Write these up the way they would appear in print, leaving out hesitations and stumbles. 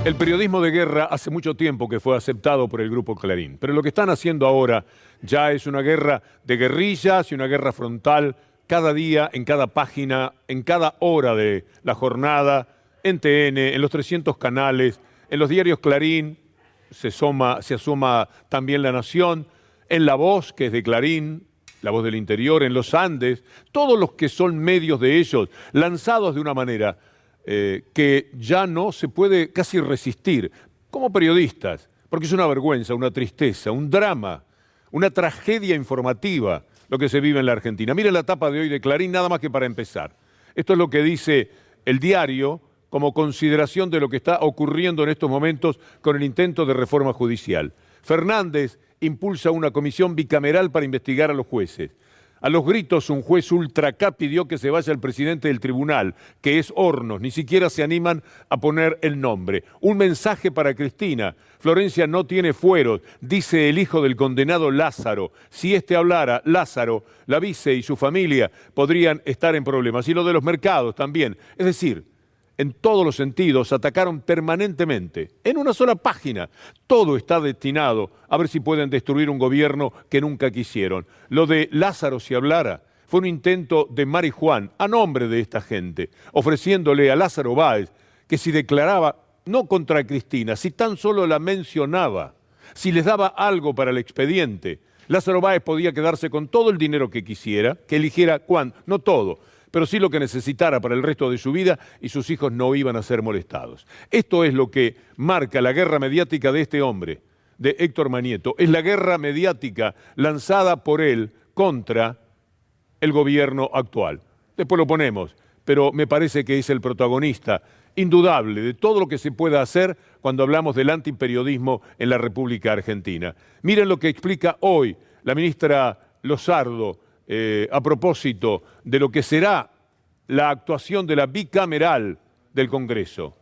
El periodismo de guerra hace mucho tiempo que fue aceptado por el Grupo Clarín, pero lo que están haciendo ahora ya es una guerra de guerrillas y una guerra frontal cada día, en cada página, en cada hora de la jornada, en TN, en los 300 canales, en los diarios Clarín, se asoma también La Nación, en La Voz, que es de Clarín, La Voz del Interior, en Los Andes, todos los que son medios de ellos, lanzados de una manera que ya no se puede casi resistir, como periodistas, porque es una vergüenza, una tristeza, un drama, una tragedia informativa lo que se vive en la Argentina. Miren la tapa de hoy de Clarín, nada más que para empezar. Esto es lo que dice el diario como consideración de lo que está ocurriendo en estos momentos con el intento de reforma judicial. Fernández impulsa una comisión bicameral para investigar a los jueces. A los gritos, un juez ultra acá pidió que se vaya el presidente del tribunal, que es Hornos. Ni siquiera se animan a poner el nombre. Un mensaje para Cristina. Florencia no tiene fueros, dice el hijo del condenado Lázaro. Si este hablara, Lázaro, la vice y su familia podrían estar en problemas. Y lo de los mercados también. Es decir, en todos los sentidos, atacaron permanentemente, en una sola página. Todo está destinado a ver si pueden destruir un gobierno que nunca quisieron. Lo de Lázaro, si hablara, fue un intento de Mari Juan, a nombre de esta gente, ofreciéndole a Lázaro Báez que si declaraba, no contra Cristina, si tan solo la mencionaba, si les daba algo para el expediente, Lázaro Báez podía quedarse con todo el dinero que quisiera, que eligiera cuándo, no todo, pero sí lo que necesitara para el resto de su vida y sus hijos no iban a ser molestados. Esto es lo que marca la guerra mediática de este hombre, de Héctor Manieto. Es la guerra mediática lanzada por él contra el gobierno actual. Después lo ponemos, pero me parece que es el protagonista indudable de todo lo que se pueda hacer cuando hablamos del antiperiodismo en la República Argentina. Miren lo que explica hoy la ministra Lozardo, a propósito de lo que será la actuación de la bicameral del Congreso.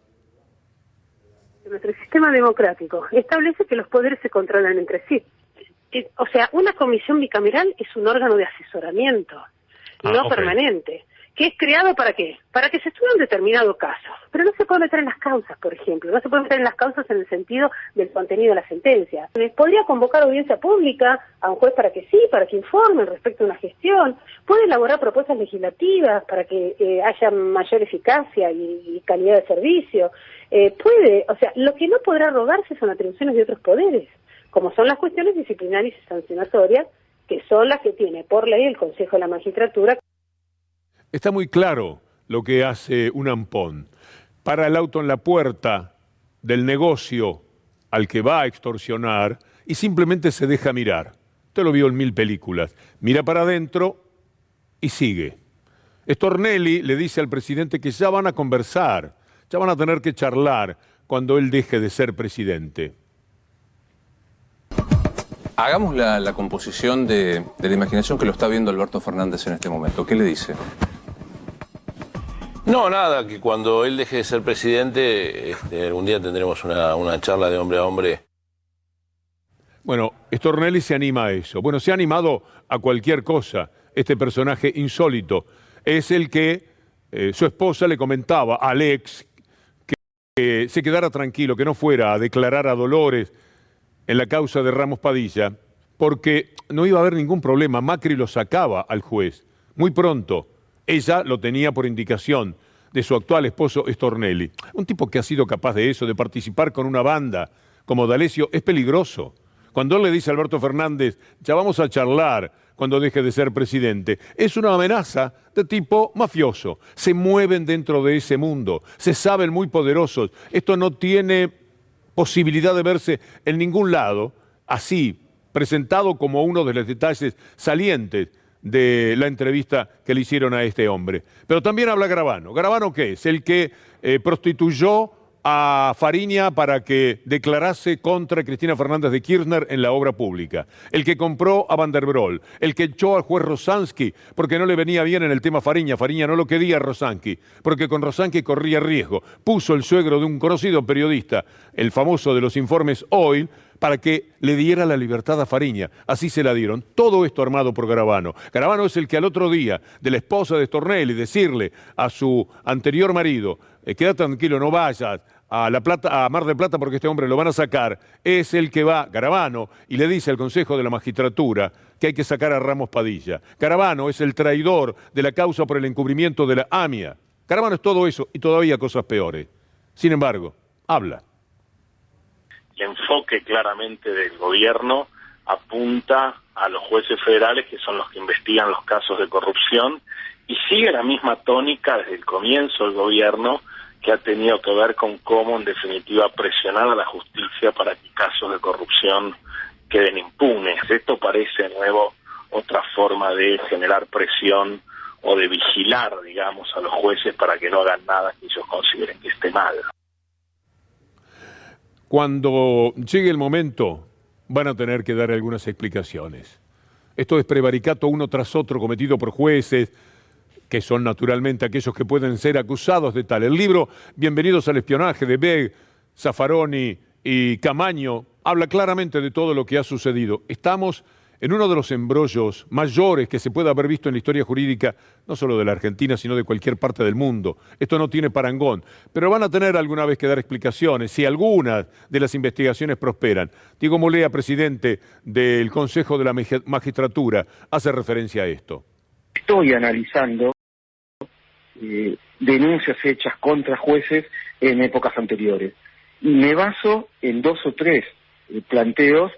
Nuestro sistema democrático establece que los poderes se controlan entre sí. O sea, una comisión bicameral es un órgano de asesoramiento, no permanente. ¿Que es creado para qué? Para que se estudie un determinado caso. Pero no se puede meter en las causas, por ejemplo. No se puede meter en las causas en el sentido del contenido de la sentencia. Podría convocar audiencia pública a un juez para que informe respecto a una gestión. Puede elaborar propuestas legislativas para que haya mayor eficacia y calidad de servicio. Lo que no podrá rogarse son atribuciones de otros poderes, como son las cuestiones disciplinarias y sancionatorias, que son las que tiene por ley el Consejo de la Magistratura. Está muy claro lo que hace un ampón. Para el auto en la puerta del negocio al que va a extorsionar y simplemente se deja mirar. Usted lo vio en 1000 películas. Mira para adentro y sigue. Stornelli le dice al presidente que ya van a conversar, ya van a tener que charlar cuando él deje de ser presidente. Hagamos la composición de la imaginación que lo está viendo Alberto Fernández en este momento. ¿Qué le dice? No, nada, que cuando él deje de ser presidente, algún día tendremos una charla de hombre a hombre. Bueno, Stornelli se anima a eso. Bueno, se ha animado a cualquier cosa. Este personaje insólito es el que su esposa le comentaba a Alex que se quedara tranquilo, que no fuera a declarar a Dolores en la causa de Ramos Padilla, porque no iba a haber ningún problema. Macri lo sacaba al juez muy pronto. Ella lo tenía por indicación de su actual esposo Stornelli. Un tipo que ha sido capaz de eso, de participar con una banda como D'Alessio, es peligroso. Cuando él le dice a Alberto Fernández, ya vamos a charlar cuando deje de ser presidente, es una amenaza de tipo mafioso. Se mueven dentro de ese mundo, se saben muy poderosos. Esto no tiene posibilidad de verse en ningún lado, así, presentado como uno de los detalles salientes de la entrevista que le hicieron a este hombre. Pero también habla Gravano. ¿Gravano qué es? El que prostituyó a Fariña para que declarase contra Cristina Fernández de Kirchner en la obra pública. El que compró a Van der Broel. El que echó al juez Rosansky porque no le venía bien en el tema Fariña. Fariña no lo quería a Rosansky, porque con Rosansky corría riesgo. Puso el suegro de un conocido periodista, el famoso de los informes Oil, para que le diera la libertad a Fariña. Así se la dieron. Todo esto armado por Gravano. Gravano es el que al otro día de la esposa de Stornelli decirle a su anterior marido, quédate tranquilo, no vayas a Mar del Plata porque este hombre lo van a sacar, es el que va, Garabano, y le dice al Consejo de la Magistratura que hay que sacar a Ramos Padilla. Garabano es el traidor de la causa por el encubrimiento de la AMIA. Garabano es todo eso y todavía cosas peores. Sin embargo, habla. El enfoque claramente del gobierno apunta a los jueces federales, que son los que investigan los casos de corrupción, y sigue la misma tónica desde el comienzo del gobierno, que ha tenido que ver con cómo, en definitiva, presionar a la justicia para que casos de corrupción queden impunes. Esto parece, de nuevo, otra forma de generar presión o de vigilar, digamos, a los jueces para que no hagan nada que ellos consideren que esté mal. Cuando llegue el momento, van a tener que dar algunas explicaciones. Esto es prevaricato uno tras otro cometido por jueces, que son naturalmente aquellos que pueden ser acusados de tal. El libro Bienvenidos al espionaje de Begg, Zaffaroni y Camaño habla claramente de todo lo que ha sucedido. Estamos en uno de los embrollos mayores que se puede haber visto en la historia jurídica, no solo de la Argentina, sino de cualquier parte del mundo. Esto no tiene parangón, pero van a tener alguna vez que dar explicaciones si algunas de las investigaciones prosperan. Diego Molea, presidente del Consejo de la Magistratura, hace referencia a esto. Estoy analizando denuncias hechas contra jueces en épocas anteriores. Y me baso en 2 o 3 planteos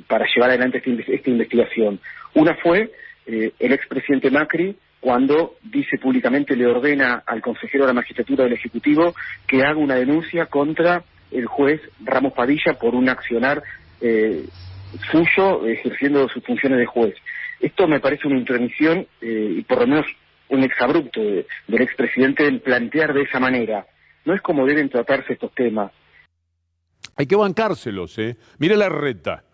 para llevar adelante esta investigación. Una fue el expresidente Macri, cuando dice públicamente, le ordena al consejero de la magistratura del Ejecutivo que haga una denuncia contra el juez Ramos Padilla por un accionar suyo ejerciendo sus funciones de juez. Esto me parece una intromisión y por lo menos un exabrupto del expresidente en plantear de esa manera. No es como deben tratarse estos temas. Hay que bancárselos, ¿eh? Mire Larreta,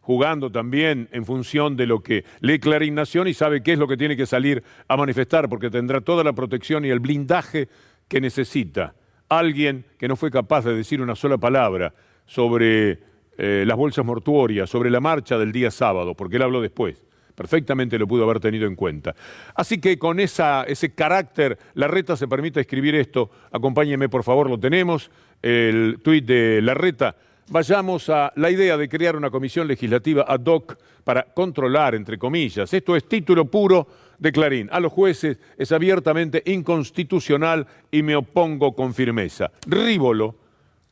jugando también en función de lo que lee Clarín Nación y sabe qué es lo que tiene que salir a manifestar, porque tendrá toda la protección y el blindaje que necesita. Alguien que no fue capaz de decir una sola palabra sobre las bolsas mortuorias, sobre la marcha del día sábado, porque él habló después. Perfectamente lo pudo haber tenido en cuenta. Así que con ese carácter, Larreta se permite escribir esto. Acompáñeme, por favor, lo tenemos, el tuit de Larreta. Vayamos a la idea de crear una comisión legislativa ad hoc para controlar, entre comillas. Esto es título puro de Clarín. A los jueces es abiertamente inconstitucional y me opongo con firmeza. Rívolo,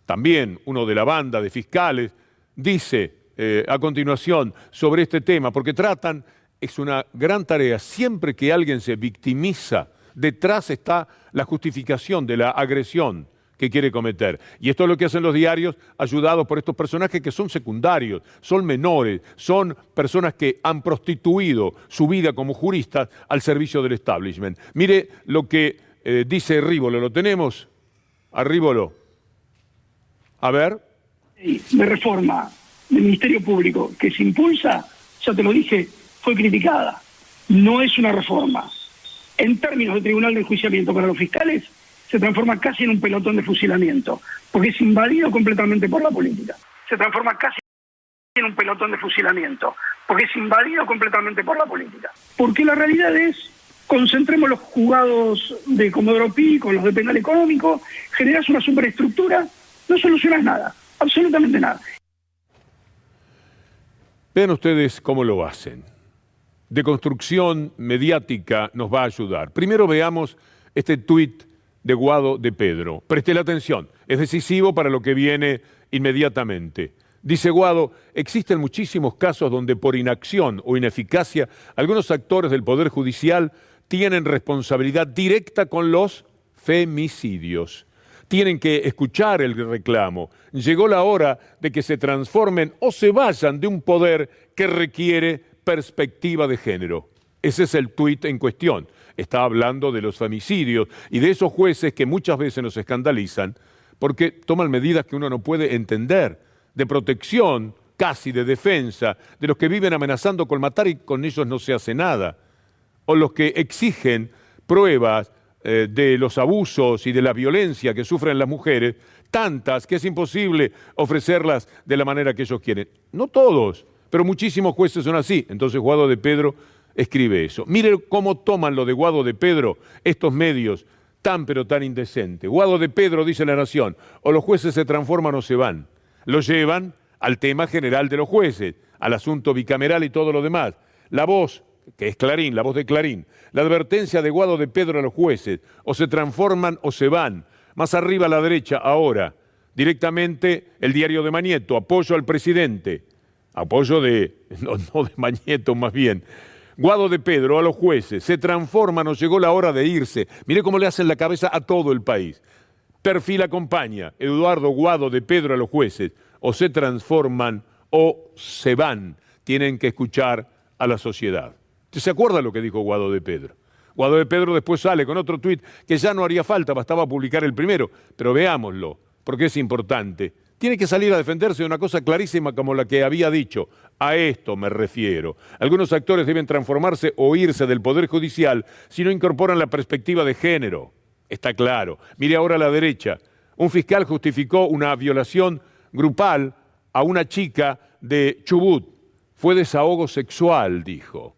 también uno de la banda de fiscales, dice a continuación sobre este tema, porque tratan, es una gran tarea, siempre que alguien se victimiza, detrás está la justificación de la agresión que quiere cometer. Y esto es lo que hacen los diarios, ayudados por estos personajes que son secundarios, son menores, son personas que han prostituido su vida como juristas al servicio del establishment. Mire lo que dice Rívolo, ¿lo tenemos? A Rívolo. A ver. De reforma del Ministerio Público que se impulsa, ya te lo dije, fue criticada. No es una reforma. En términos de tribunal de enjuiciamiento para los fiscales, se transforma casi en un pelotón de fusilamiento, porque es invadido completamente por la política. Se transforma casi en un pelotón de fusilamiento, porque es invadido completamente por la política. Porque la realidad es, concentremos los juzgados de Comodoro Pi con los de penal económico, generas una superestructura, no solucionas nada, absolutamente nada. Vean ustedes cómo lo hacen. Deconstrucción mediática nos va a ayudar. Primero veamos este tuit de Guado de Pedro. Preste atención, es decisivo para lo que viene inmediatamente. Dice Guado, existen muchísimos casos donde por inacción o ineficacia algunos actores del Poder Judicial tienen responsabilidad directa con los femicidios. Tienen que escuchar el reclamo. Llegó la hora de que se transformen o se vayan de un poder que requiere perspectiva de género. Ese es el tuit en cuestión. Está hablando de los femicidios y de esos jueces que muchas veces nos escandalizan porque toman medidas que uno no puede entender, de protección, casi de defensa, de los que viven amenazando con matar y con ellos no se hace nada, o los que exigen pruebas de los abusos y de la violencia que sufren las mujeres, tantas que es imposible ofrecerlas de la manera que ellos quieren. No todos, pero muchísimos jueces son así. Entonces Guado de Pedro escribe eso. Mire cómo toman lo de Guado de Pedro estos medios tan pero tan indecente. Guado de Pedro, dice La Nación, o los jueces se transforman o se van. Lo llevan al tema general de los jueces, al asunto bicameral y todo lo demás. La voz, que es Clarín, la voz de Clarín, la advertencia de Guado de Pedro a los jueces, o se transforman o se van. Más arriba a la derecha, ahora, directamente el diario de Mañeto, apoyo al presidente, apoyo de, no de Mañeto más bien. Guado de Pedro a los jueces, se transforman o llegó la hora de irse. Mire cómo le hacen la cabeza a todo el país. Perfil acompaña, Eduardo Guado de Pedro a los jueces, o se transforman o se van. Tienen que escuchar a la sociedad. ¿Usted se acuerda lo que dijo Guado de Pedro? Guado de Pedro después sale con otro tuit que ya no haría falta, bastaba publicar el primero, pero veámoslo, porque es importante. Tiene que salir a defenderse de una cosa clarísima como la que había dicho. A esto me refiero. Algunos actores deben transformarse o irse del Poder Judicial si no incorporan la perspectiva de género. Está claro. Mire ahora a la derecha. Un fiscal justificó una violación grupal a una chica de Chubut. Fue desahogo sexual, dijo.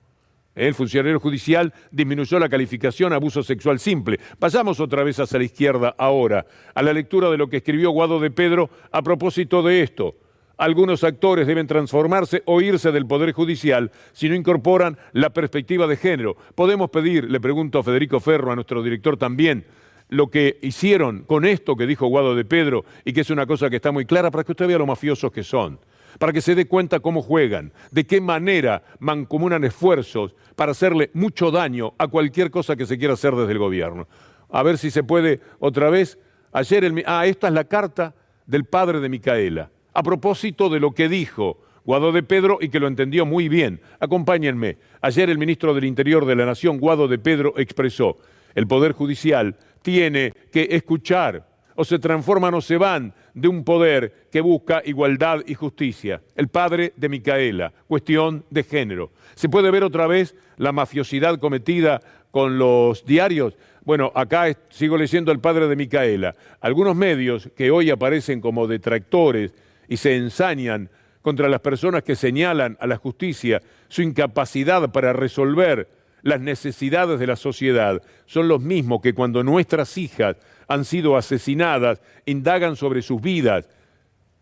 El funcionario judicial disminuyó la calificación a abuso sexual simple. Vayamos otra vez hacia la izquierda ahora, a la lectura de lo que escribió Guado de Pedro a propósito de esto. Algunos actores deben transformarse o irse del Poder Judicial si no incorporan la perspectiva de género. ¿Podemos pedir, le pregunto a Federico Ferro, a nuestro director también, lo que hicieron con esto que dijo Guado de Pedro y que es una cosa que está muy clara para que usted vea lo mafiosos que son? Para que se dé cuenta cómo juegan, de qué manera mancomunan esfuerzos para hacerle mucho daño a cualquier cosa que se quiera hacer desde el gobierno. A ver si se puede otra vez. Ayer, esta es la carta del padre de Micaela, a propósito de lo que dijo Guado de Pedro y que lo entendió muy bien. Acompáñenme. Ayer el ministro del Interior de la Nación, Guado de Pedro, expresó: el Poder Judicial tiene que escuchar, o se transforman o se van de un poder que busca igualdad y justicia. El padre de Micaela, cuestión de género. ¿Se puede ver otra vez la mafiosidad cometida con los diarios? Bueno, acá sigo leyendo el padre de Micaela. Algunos medios que hoy aparecen como detractores y se ensañan contra las personas que señalan a la justicia su incapacidad para resolver las necesidades de la sociedad, son los mismos que cuando nuestras hijas han sido asesinadas, indagan sobre sus vidas,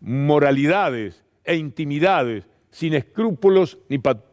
moralidades e intimidades, sin escrúpulos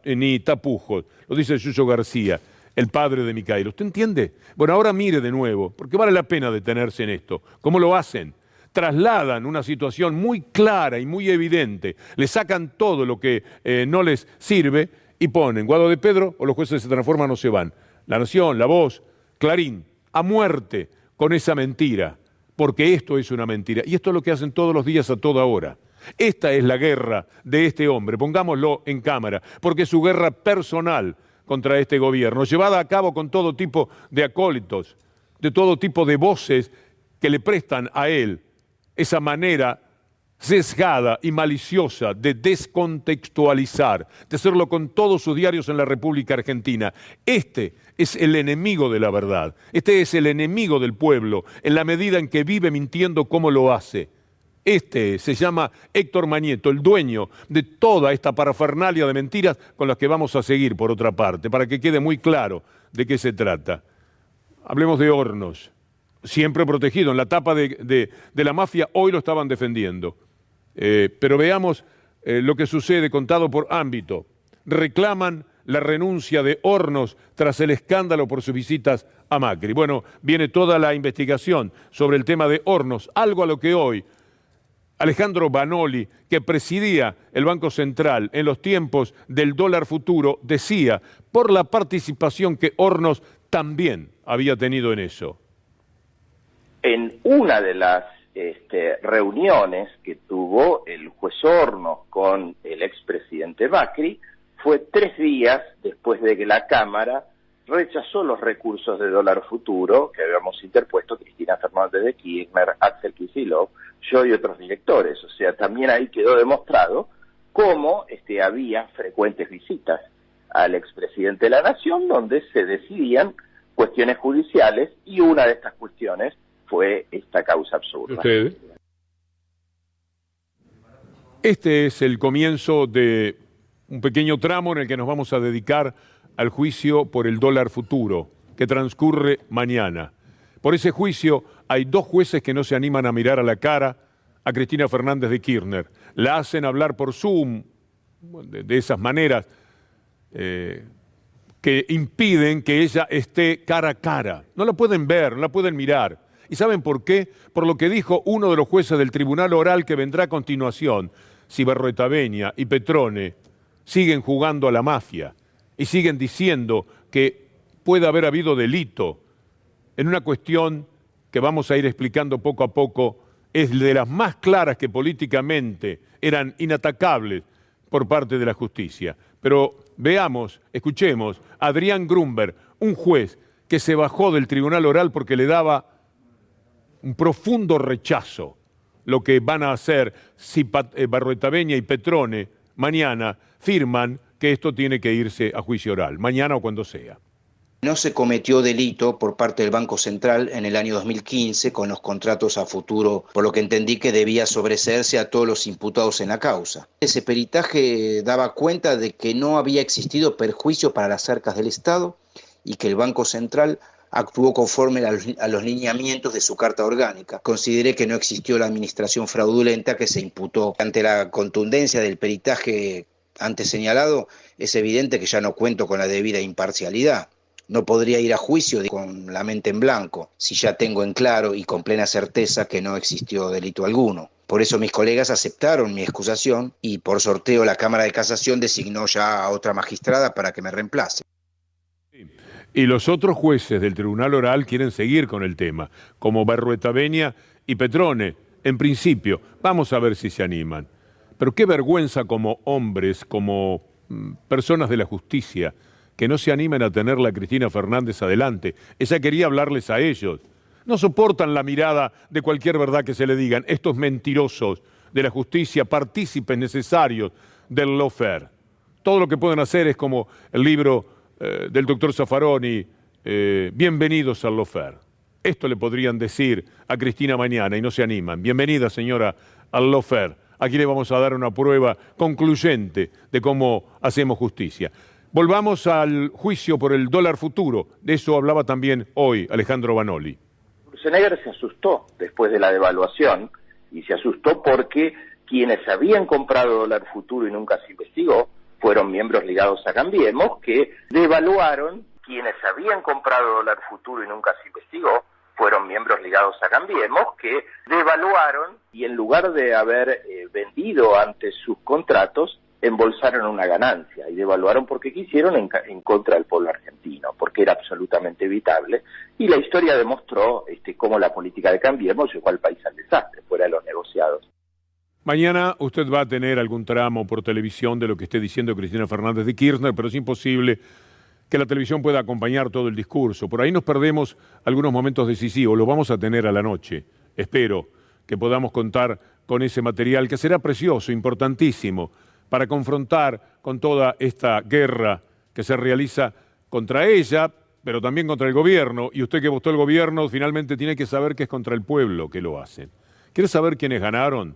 ni tapujos. Lo dice Yuyo García, el padre de Micaela. ¿Usted entiende? Bueno, ahora mire de nuevo, porque vale la pena detenerse en esto. ¿Cómo lo hacen? Trasladan una situación muy clara y muy evidente, le sacan todo lo que no les sirve y ponen Guado de Pedro o los jueces se transforman o se van. La Nación, La Voz, Clarín, a muerte con esa mentira, porque esto es una mentira. Y esto es lo que hacen todos los días a toda hora. Esta es la guerra de este hombre, pongámoslo en cámara, porque es su guerra personal contra este gobierno, llevada a cabo con todo tipo de acólitos, de todo tipo de voces que le prestan a él esa manera sesgada y maliciosa de descontextualizar, de hacerlo con todos sus diarios en la República Argentina. Este es el enemigo de la verdad, este es el enemigo del pueblo, en la medida en que vive mintiendo como lo hace. Este se llama Héctor Mañeto, el dueño de toda esta parafernalia de mentiras con las que vamos a seguir por otra parte, para que quede muy claro de qué se trata. Hablemos de Hornos, siempre protegido, en la tapa de la mafia, hoy lo estaban defendiendo. Pero veamos lo que sucede contado por ámbito. Reclaman la renuncia de Hornos tras el escándalo por sus visitas a Macri. Bueno, viene toda la investigación sobre el tema de Hornos, algo a lo que hoy Alejandro Banoli, que presidía el Banco Central en los tiempos del dólar futuro, decía por la participación que Hornos también había tenido en eso. En una de las reuniones que tuvo el juez Hornos con el expresidente Macri fue 3 días después de que la Cámara rechazó los recursos de dólar futuro que habíamos interpuesto Cristina Fernández de Kirchner, Axel Kicillof, yo y otros directores. O sea, también ahí quedó demostrado cómo había frecuentes visitas al expresidente de la Nación donde se decidían cuestiones judiciales y una de estas cuestiones fue esta causa absurda. Este es el comienzo de un pequeño tramo en el que nos vamos a dedicar al juicio por el dólar futuro, que transcurre mañana. Por ese juicio hay 2 jueces que no se animan a mirar a la cara a Cristina Fernández de Kirchner. La hacen hablar por Zoom, de esas maneras que impiden que ella esté cara a cara. No la pueden ver, no la pueden mirar. ¿Y saben por qué? Por lo que dijo uno de los jueces del tribunal oral que vendrá a continuación. Si Berruetaveña y Petrone siguen jugando a la mafia y siguen diciendo que puede haber habido delito en una cuestión que vamos a ir explicando poco a poco, es de las más claras que políticamente eran inatacables por parte de la justicia. Pero veamos, escuchemos a Adrián Grunberg, un juez que se bajó del tribunal oral porque le daba un profundo rechazo lo que van a hacer si Berruetaveña y Petrone mañana firman que esto tiene que irse a juicio oral, mañana o cuando sea. No se cometió delito por parte del Banco Central en el año 2015 con los contratos a futuro, por lo que entendí que debía sobreseerse a todos los imputados en la causa. Ese peritaje daba cuenta de que no había existido perjuicio para las arcas del Estado y que el Banco Central actuó conforme a los lineamientos de su carta orgánica. Consideré que no existió la administración fraudulenta que se imputó. Ante la contundencia del peritaje antes señalado, es evidente que ya no cuento con la debida imparcialidad. No podría ir a juicio con la mente en blanco, si ya tengo en claro y con plena certeza que no existió delito alguno. Por eso mis colegas aceptaron mi excusación y por sorteo la Cámara de Casación designó ya a otra magistrada para que me reemplace. Y los otros jueces del Tribunal Oral quieren seguir con el tema, como Berruetaveña y Petrone. En principio, vamos a ver si se animan. Pero qué vergüenza como hombres, como personas de la justicia, que no se animen a tenerla a Cristina Fernández adelante. Ella quería hablarles a ellos. No soportan la mirada de cualquier verdad que se le digan. Estos mentirosos de la justicia, partícipes necesarios del lawfare. Todo lo que pueden hacer es como el libro del doctor Zaffaroni, bienvenidos al lawfare. Esto le podrían decir a Cristina mañana y no se animan. Bienvenida, señora, al lawfare. Aquí le vamos a dar una prueba concluyente de cómo hacemos justicia. Volvamos al juicio por el dólar futuro. De eso hablaba también hoy Alejandro Banoli. Schwarzenegger se asustó después de la devaluación y se asustó porque quienes habían comprado dólar futuro y nunca se investigó fueron miembros ligados a Cambiemos que devaluaron. Quienes habían comprado dólar futuro y nunca se investigó fueron miembros ligados a Cambiemos que devaluaron y en lugar de haber vendido antes sus contratos, embolsaron una ganancia y devaluaron porque quisieron en contra del pueblo argentino, porque era absolutamente evitable. Y la historia demostró cómo la política de Cambiemos llevó al país al desastre, fuera de los negociados. Mañana usted va a tener algún tramo por televisión de lo que esté diciendo Cristina Fernández de Kirchner, pero es imposible que la televisión pueda acompañar todo el discurso. Por ahí nos perdemos algunos momentos decisivos, lo vamos a tener a la noche. Espero que podamos contar con ese material que será precioso, importantísimo, para confrontar con toda esta guerra que se realiza contra ella, pero también contra el gobierno. Y usted que votó el gobierno finalmente tiene que saber que es contra el pueblo que lo hacen. ¿Quiere saber quiénes ganaron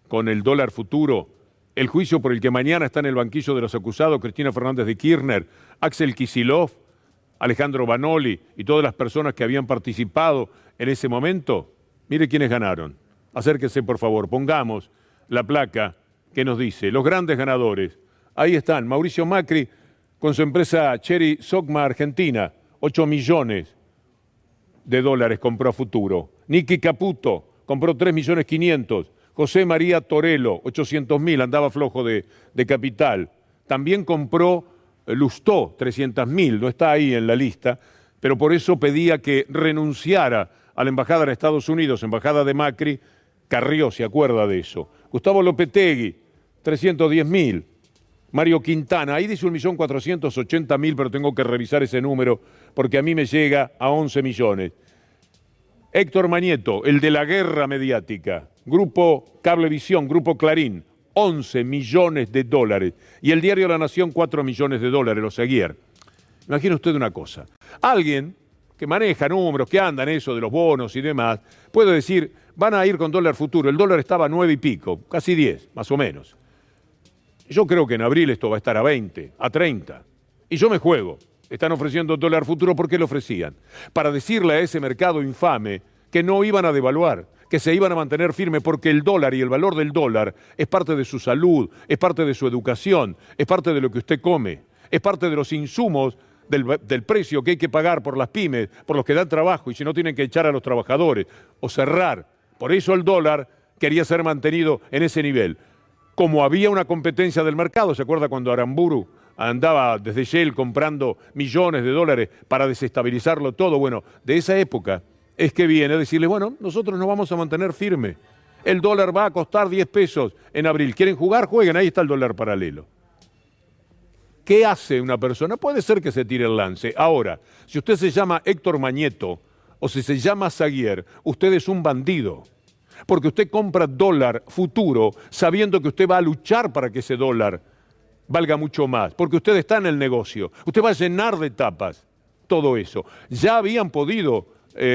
con el dólar futuro? El juicio por el que mañana está en el banquillo de los acusados Cristina Fernández de Kirchner, Axel Kicillof, Alejandro Banoli y todas las personas que habían participado en ese momento. Mire quiénes ganaron. Acérquese, por favor, pongamos la placa que nos dice los grandes ganadores. Ahí están, Mauricio Macri con su empresa Cherry Sogma Argentina, 8 millones de dólares compró a futuro. Nicky Caputo compró 3.500.000. José María Torello, 800.000, andaba flojo de capital. También compró Lustó, 300.000, no está ahí en la lista, pero por eso pedía que renunciara a la embajada de Estados Unidos, embajada de Macri. Carrió se acuerda de eso. Gustavo Lopetegui, 310.000. Mario Quintana, ahí dice 1.480.000, pero tengo que revisar ese número porque a mí me llega a 11 millones. Héctor Manieto, el de la guerra mediática, Grupo Cablevisión, Grupo Clarín, 11 millones de dólares. Y el diario La Nación, 4 millones de dólares, los Seguier. Imagine usted una cosa. Alguien que maneja números, que anda en eso de los bonos y demás, puede decir, van a ir con dólar futuro. El dólar estaba a 9 y pico, casi 10, más o menos. Yo creo que en abril esto va a estar a 20, a 30. Y yo me juego están ofreciendo dólar futuro. ¿Por qué lo ofrecían? Para decirle a ese mercado infame que no iban a devaluar, que se iban a mantener firmes, porque el dólar y el valor del dólar es parte de su salud, es parte de su educación, es parte de lo que usted come, es parte de los insumos del precio que hay que pagar por las pymes, por los que dan trabajo, y si no tienen que echar a los trabajadores o cerrar. Por eso el dólar quería ser mantenido en ese nivel. Como había una competencia del mercado, ¿se acuerda cuando Aramburu andaba desde Shell comprando millones de dólares para desestabilizarlo todo? Bueno, de esa época es que viene a decirle, bueno, nosotros nos vamos a mantener firmes. El dólar va a costar 10 pesos en abril. ¿Quieren jugar? Jueguen, ahí está el dólar paralelo. ¿Qué hace una persona? Puede ser que se tire el lance. Ahora, si usted se llama Héctor Mañeto o si se llama Zaguier, usted es un bandido. Porque usted compra dólar futuro sabiendo que usted va a luchar para que ese dólar valga mucho más. Porque usted está en el negocio. Usted va a llenar de tapas todo eso. Ya habían podido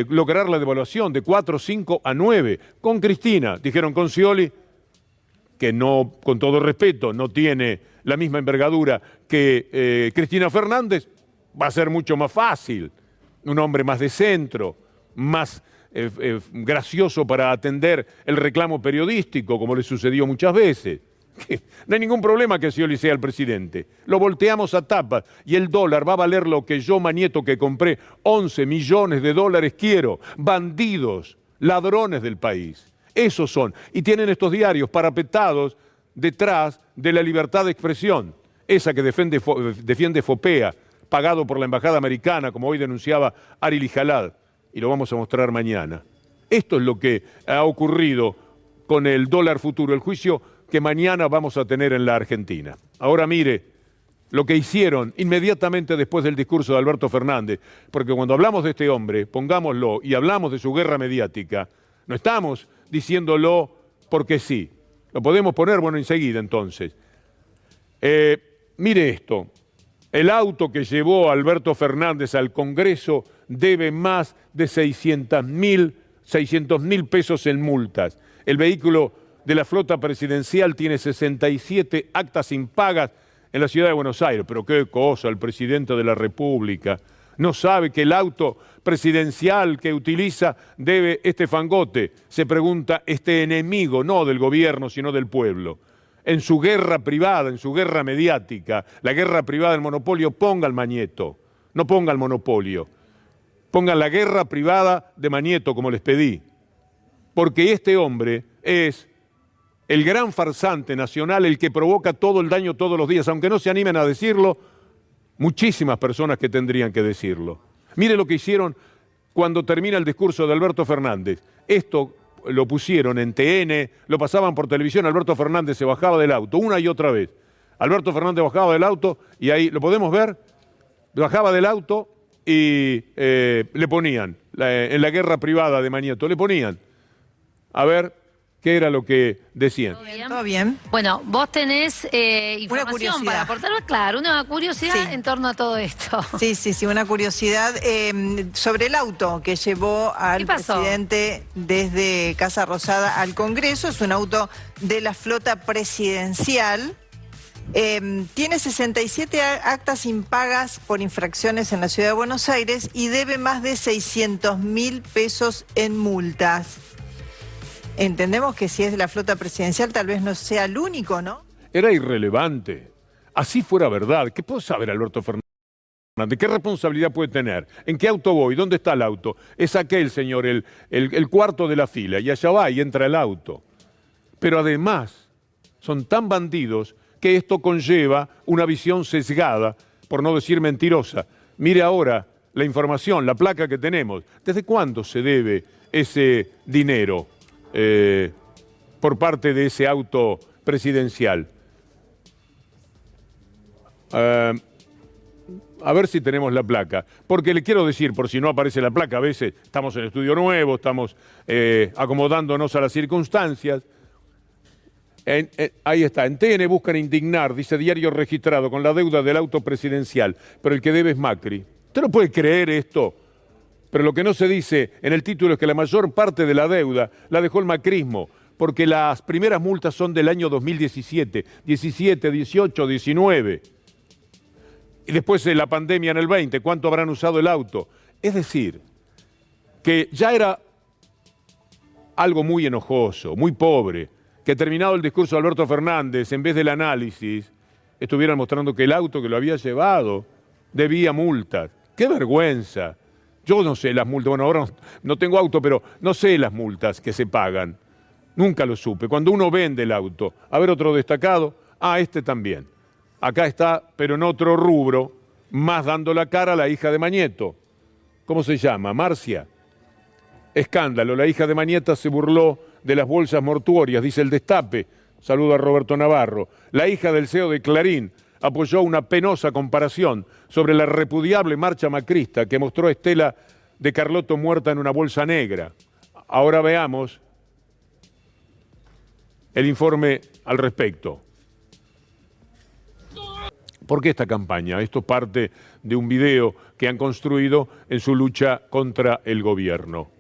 lograr la devaluación de 4, 5 a 9 con Cristina. Dijeron con Scioli, que no, con todo respeto, no tiene la misma envergadura que Cristina Fernández, va a ser mucho más fácil. Un hombre más de centro, más gracioso para atender el reclamo periodístico, como le sucedió muchas veces. No hay ningún problema que Scioli sea el presidente. Lo volteamos a tapas y el dólar va a valer lo que yo, Mañeto, que compré 11 millones de dólares, quiero. Bandidos, ladrones del país. Esos son. Y tienen estos diarios parapetados detrás de la libertad de expresión, esa que defiende Fopea, pagado por la embajada americana, como hoy denunciaba Ari Lijalad, y lo vamos a mostrar mañana. Esto es lo que ha ocurrido con el dólar futuro, el juicio que mañana vamos a tener en la Argentina. Ahora mire lo que hicieron inmediatamente después del discurso de Alberto Fernández, porque cuando hablamos de este hombre, pongámoslo, y hablamos de su guerra mediática, no estamos diciéndolo porque sí. Lo podemos poner, bueno, enseguida entonces. Mire esto, el auto que llevó a Alberto Fernández al Congreso debe más de 600.000 pesos en multas. El vehículo de la flota presidencial tiene 67 actas impagas en la ciudad de Buenos Aires. Pero qué cosa, el presidente de la República no sabe que el auto presidencial que utiliza debe este fangote, se pregunta este enemigo, no del gobierno, sino del pueblo. En su guerra privada, en su guerra mediática, la guerra privada del monopolio, ponga al Mañeto, no ponga el monopolio. Pongan la guerra privada de Mañeto, como les pedí. Porque este hombre es el gran farsante nacional, el que provoca todo el daño todos los días, aunque no se animen a decirlo, muchísimas personas que tendrían que decirlo. Mire lo que hicieron cuando termina el discurso de Alberto Fernández. Esto lo pusieron en TN, lo pasaban por televisión, Alberto Fernández se bajaba del auto, una y otra vez. Alberto Fernández bajaba del auto y ahí, ¿lo podemos ver? Bajaba del auto y le ponían, en la guerra privada de Mañeto, le ponían, a ver, ¿qué era lo que decían? ¿Todo bien? ¿Todo bien? Bueno, vos tenés información para aportar, claro, una curiosidad en torno a todo esto. Sí, una curiosidad sobre el auto que llevó al presidente desde Casa Rosada al Congreso. Es un auto de la flota presidencial. Tiene 67 actas impagas por infracciones en la ciudad de Buenos Aires y debe más de 600.000 pesos en multas. Entendemos que si es de la flota presidencial tal vez no sea el único, ¿no? Era irrelevante. Así fuera verdad. ¿Qué puede saber Alberto Fernández? ¿Qué responsabilidad puede tener? ¿En qué auto voy? ¿Dónde está el auto? Es aquel, señor, el cuarto de la fila. Y allá va y entra el auto. Pero además son tan bandidos que esto conlleva una visión sesgada, por no decir mentirosa. Mire ahora la información, la placa que tenemos. ¿Desde cuándo se debe ese dinero por parte de ese auto presidencial? A ver si tenemos la placa. Porque le quiero decir, por si no aparece la placa, a veces estamos en estudio nuevo, estamos acomodándonos a las circunstancias. Ahí está, en TN buscan indignar, dice diario registrado, con la deuda del auto presidencial, pero el que debe es Macri. ¿Usted no puede creer esto? Pero lo que no se dice en el título es que la mayor parte de la deuda la dejó el macrismo, porque las primeras multas son del año 2017, 17, 18, 19. Y después de la pandemia en el 20, ¿cuánto habrán usado el auto? Es decir, que ya era algo muy enojoso, muy pobre, que terminado el discurso de Alberto Fernández, en vez del análisis, estuvieran mostrando que el auto que lo había llevado debía multas. ¡Qué vergüenza! Yo no sé las multas, bueno, ahora no tengo auto, pero no sé las multas que se pagan. Nunca lo supe. Cuando uno vende el auto, a ver otro destacado, este también. Acá está, pero en otro rubro, más dando la cara a la hija de Mañeto. ¿Cómo se llama? Marcia. Escándalo, la hija de Mañeta se burló de las bolsas mortuorias, dice el Destape. Saludo a Roberto Navarro. La hija del CEO de Clarín apoyó una penosa comparación sobre la repudiable marcha macrista que mostró a Estela de Carlotto muerta en una bolsa negra. Ahora veamos el informe al respecto. ¿Por qué esta campaña? Esto parte de un video que han construido en su lucha contra el gobierno.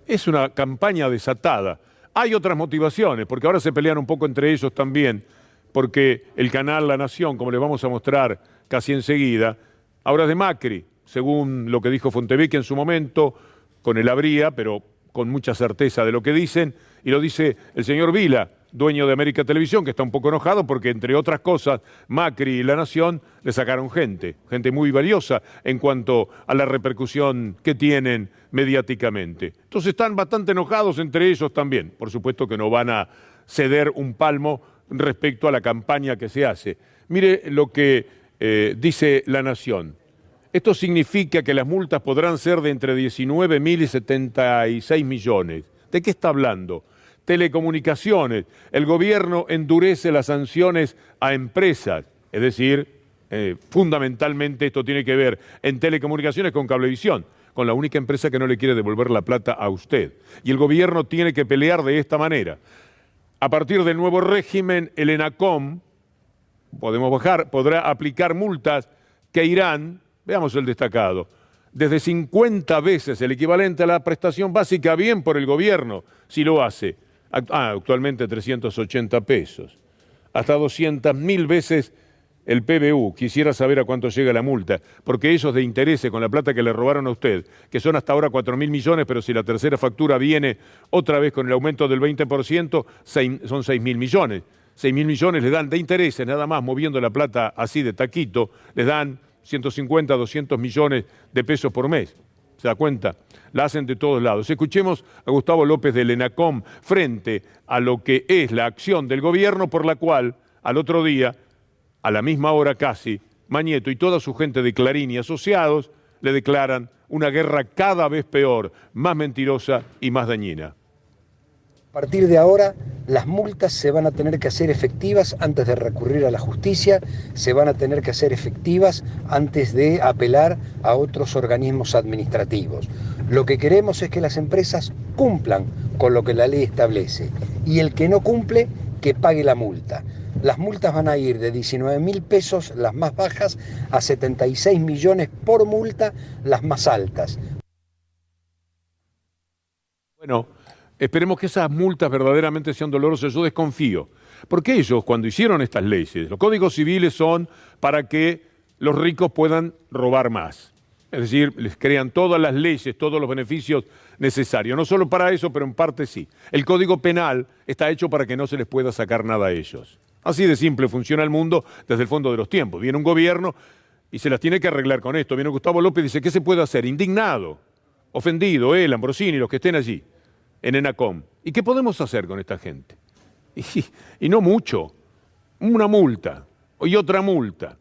Es una campaña desatada. Hay otras motivaciones, porque ahora se pelean un poco entre ellos también, porque el canal La Nación, como les vamos a mostrar casi enseguida, ahora es de Macri, según lo que dijo Fontevecchia en su momento, con el habría, pero con mucha certeza de lo que dicen, y lo dice el señor Vila, dueño de América Televisión, que está un poco enojado porque, entre otras cosas, Macri y La Nación le sacaron gente muy valiosa en cuanto a la repercusión que tienen mediáticamente. Entonces están bastante enojados entre ellos también. Por supuesto que no van a ceder un palmo respecto a la campaña que se hace. Mire lo que dice La Nación. Esto significa que las multas podrán ser de entre 19.000 y 76 millones. ¿De qué está hablando? Telecomunicaciones. El gobierno endurece las sanciones a empresas, es decir, fundamentalmente esto tiene que ver en telecomunicaciones con Cablevisión, con la única empresa que no le quiere devolver la plata a usted. Y el gobierno tiene que pelear de esta manera. A partir del nuevo régimen, el ENACOM, podrá aplicar multas que irán, veamos el destacado, desde 50 veces el equivalente a la prestación básica, bien por el gobierno, si lo hace. Actualmente 380 pesos. Hasta 200.000 veces el PBU. Quisiera saber a cuánto llega la multa, porque esos de intereses con la plata que le robaron a usted, que son hasta ahora 4.000 millones, pero si la tercera factura viene otra vez con el aumento del 20%, son 6.000 millones. 6.000 millones le dan de intereses, nada más moviendo la plata así de taquito, les dan 150, 200 millones de pesos por mes. ¿Se da cuenta? La hacen de todos lados. Escuchemos a Gustavo López del ENACOM frente a lo que es la acción del gobierno por la cual, al otro día, a la misma hora casi, Mañeto y toda su gente de Clarín y asociados le declaran una guerra cada vez peor, más mentirosa y más dañina. A partir de ahora, las multas se van a tener que hacer efectivas antes de recurrir a la justicia, se van a tener que hacer efectivas antes de apelar a otros organismos administrativos. Lo que queremos es que las empresas cumplan con lo que la ley establece y el que no cumple, que pague la multa. Las multas van a ir de 19.000 pesos, las más bajas, a 76 millones por multa, las más altas. Bueno, esperemos que esas multas verdaderamente sean dolorosas. Yo desconfío. Porque ellos, cuando hicieron estas leyes, los códigos civiles son para que los ricos puedan robar más. Es decir, les crean todas las leyes, todos los beneficios necesarios. No solo para eso, pero en parte sí. El Código Penal está hecho para que no se les pueda sacar nada a ellos. Así de simple funciona el mundo desde el fondo de los tiempos. Viene un gobierno y se las tiene que arreglar con esto. Viene Gustavo López y dice, ¿qué se puede hacer? Indignado, ofendido, él, Ambrosini, los que estén allí, en ENACOM. ¿Y qué podemos hacer con esta gente? Y no mucho. Una multa y otra multa.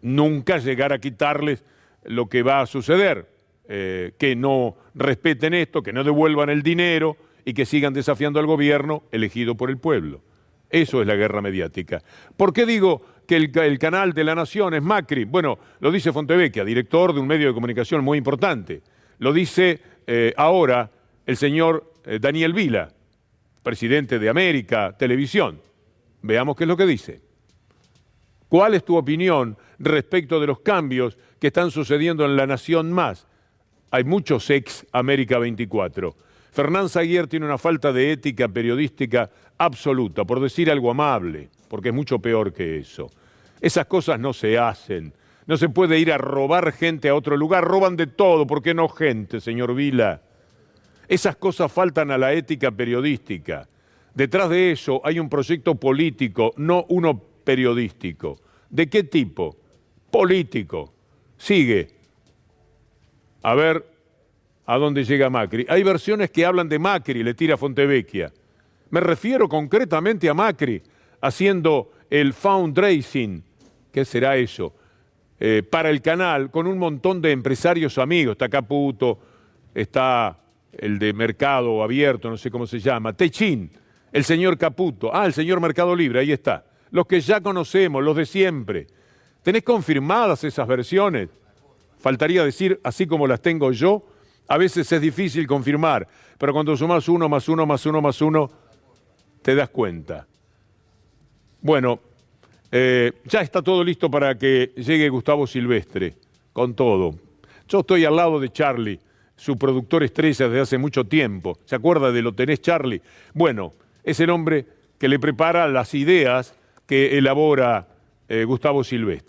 Nunca llegar a quitarles lo que va a suceder, que no respeten esto, que no devuelvan el dinero y que sigan desafiando al gobierno elegido por el pueblo. Eso es la guerra mediática. ¿Por qué digo que el canal de La Nación es Macri? Bueno, lo dice Fontevecchia, director de un medio de comunicación muy importante. Lo dice ahora el señor Daniel Vila, presidente de América Televisión. Veamos qué es lo que dice. ¿Cuál es tu opinión respecto de los cambios que están sucediendo en La Nación Más? Hay muchos ex América 24. Fernán Zaguier tiene una falta de ética periodística absoluta, por decir algo amable, porque es mucho peor que eso. Esas cosas no se hacen. No se puede ir a robar gente a otro lugar. Roban de todo, ¿por qué no gente, señor Vila? Esas cosas faltan a la ética periodística. Detrás de eso hay un proyecto político, no uno periodístico. ¿De qué tipo? Político. Sigue. A ver a dónde llega Macri. Hay versiones que hablan de Macri, le tira Fontevecchia. Me refiero concretamente a Macri, haciendo el fundraising, ¿qué será eso? Para el canal, con un montón de empresarios amigos. Está Caputo, está el de Mercado Abierto, no sé cómo se llama, Techín, el señor Caputo, el señor Mercado Libre, ahí está. Los que ya conocemos, los de siempre. ¿Tenés confirmadas esas versiones? Faltaría decir, así como las tengo yo, a veces es difícil confirmar, pero cuando sumás 1 más 1 más 1 más 1, te das cuenta. Bueno, ya está todo listo para que llegue Gustavo Silvestre, con todo. Yo estoy al lado de Charlie, su productor estrella desde hace mucho tiempo. ¿Se acuerda de Lo tenés, Charlie? Bueno, es el hombre que le prepara las ideas que elabora Gustavo Silvestre.